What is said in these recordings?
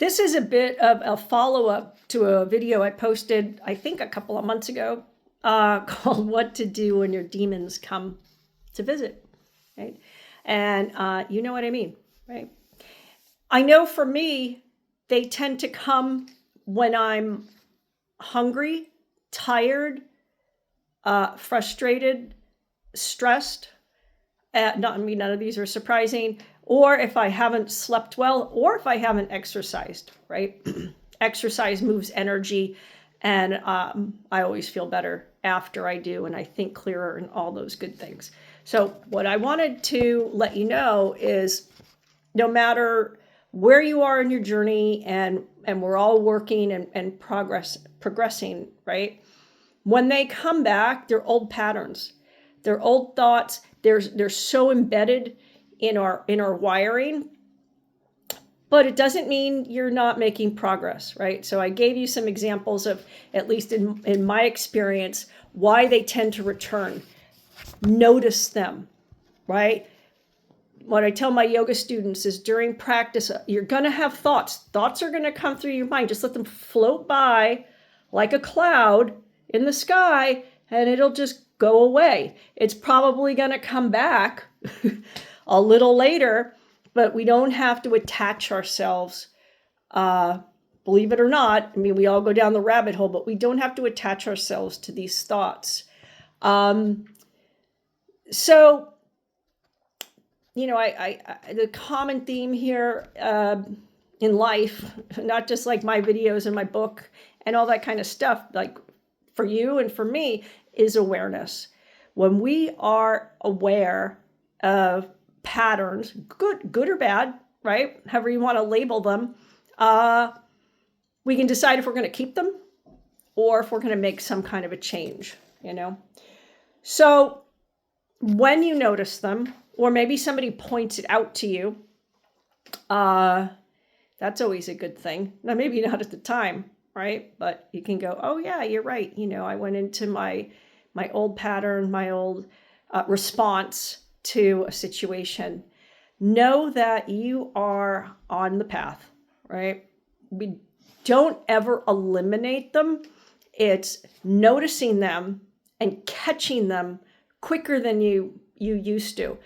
This is a bit of a follow-up to a video I posted, I think a couple of months ago, called What to Do When Your Demons Come to Visit, right? And you know what I mean, right? I know for me, they tend to come when I'm hungry, tired, frustrated, stressed. None of these are surprising. Or if I haven't slept well, or if I haven't exercised, right? Exercise moves energy, and I always feel better after I do, and I think clearer and all those good things. So what I wanted to let you know is no matter where you are in your journey, and we're all working and progressing, right? When they come back, they're old patterns. They're old thoughts. They're so embedded in our wiring, but it doesn't mean you're not making progress, right? So I gave you some examples of, at least in my experience, why they tend to return. Notice them, right? What I tell my yoga students is during practice, you're going to have thoughts. Thoughts are going to come through your mind. Just let them float by like a cloud in the sky, and it'll just go away. It's probably going to come back a little later, but we don't have to attach ourselves. Believe it or not, I mean, we all go down the rabbit hole, but we don't have to attach ourselves to these thoughts. So, you know, the common theme here in life, not just like my videos and my book and all that kind of stuff, like for you and for me, is awareness. When we are aware of patterns, good or bad, right? However you want to label them, we can decide if we're going to keep them or if we're going to make some kind of a change, you know? So when you notice them, or maybe somebody points it out to you, that's always a good thing. Now, maybe not at the time, right? But you can go, oh yeah, you're right. You know, I went into my old pattern, my old response to a situation. Know that you are on the path, right? We don't ever eliminate them. It's noticing them and catching them quicker than you used to.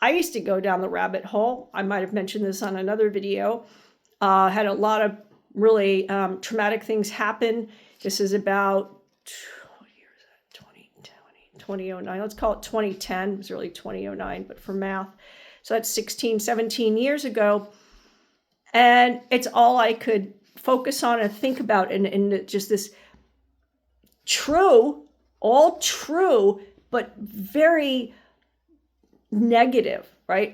I used to go down the rabbit hole. I might have mentioned this on another video. Had a lot of really traumatic things happen. This is about 2009, let's call it 2010, it was really 2009, but for math. So that's 16, 17 years ago. And it's all I could focus on and think about. And just this all true, but very negative, right?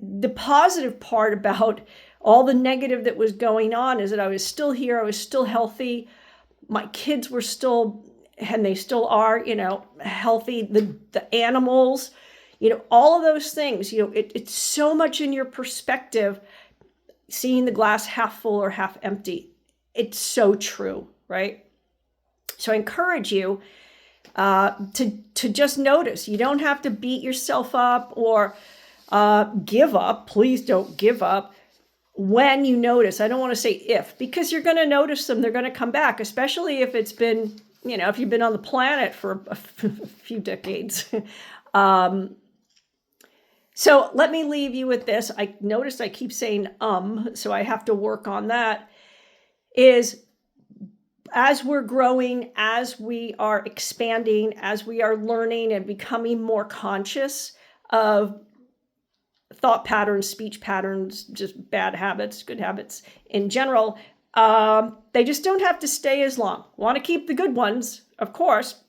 The positive part about all the negative that was going on is that I was still here. I was still healthy. My kids were still, and they still are, you know, healthy. The animals, you know, all of those things, you know, it's so much in your perspective, seeing the glass half full or half empty. It's so true, right? So I encourage you to just notice. You don't have to beat yourself up or give up. Please don't give up when you notice. I don't want to say if, because you're going to notice them. They're going to come back, especially if it's been, you know, if you've been on the planet for a few decades. So let me leave you with this. I noticed I keep saying so I have to work on that. Is as we're growing, as we are expanding, as we are learning and becoming more conscious of thought patterns, speech patterns, just bad habits, good habits in general, they just don't have to stay as long. Want to keep the good ones, of course.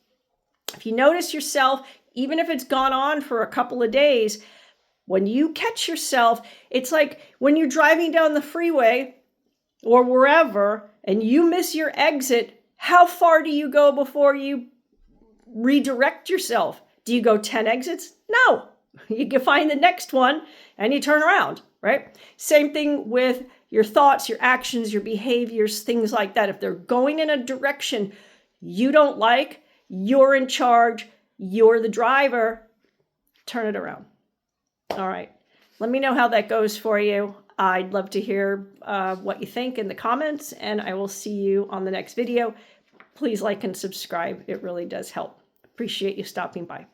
If you notice yourself, even if it's gone on for a couple of days, when you catch yourself, it's like when you're driving down the freeway or wherever and you miss your exit, how far do you go before you redirect yourself? Do you go 10 exits? No. You can find the next one and you turn around, right? Same thing with your thoughts, your actions, your behaviors, things like that. If they're going in a direction you don't like, you're in charge, you're the driver, turn it around. All right. Let me know how that goes for you. I'd love to hear what you think in the comments, and I will see you on the next video. Please like and subscribe. It really does help. Appreciate you stopping by.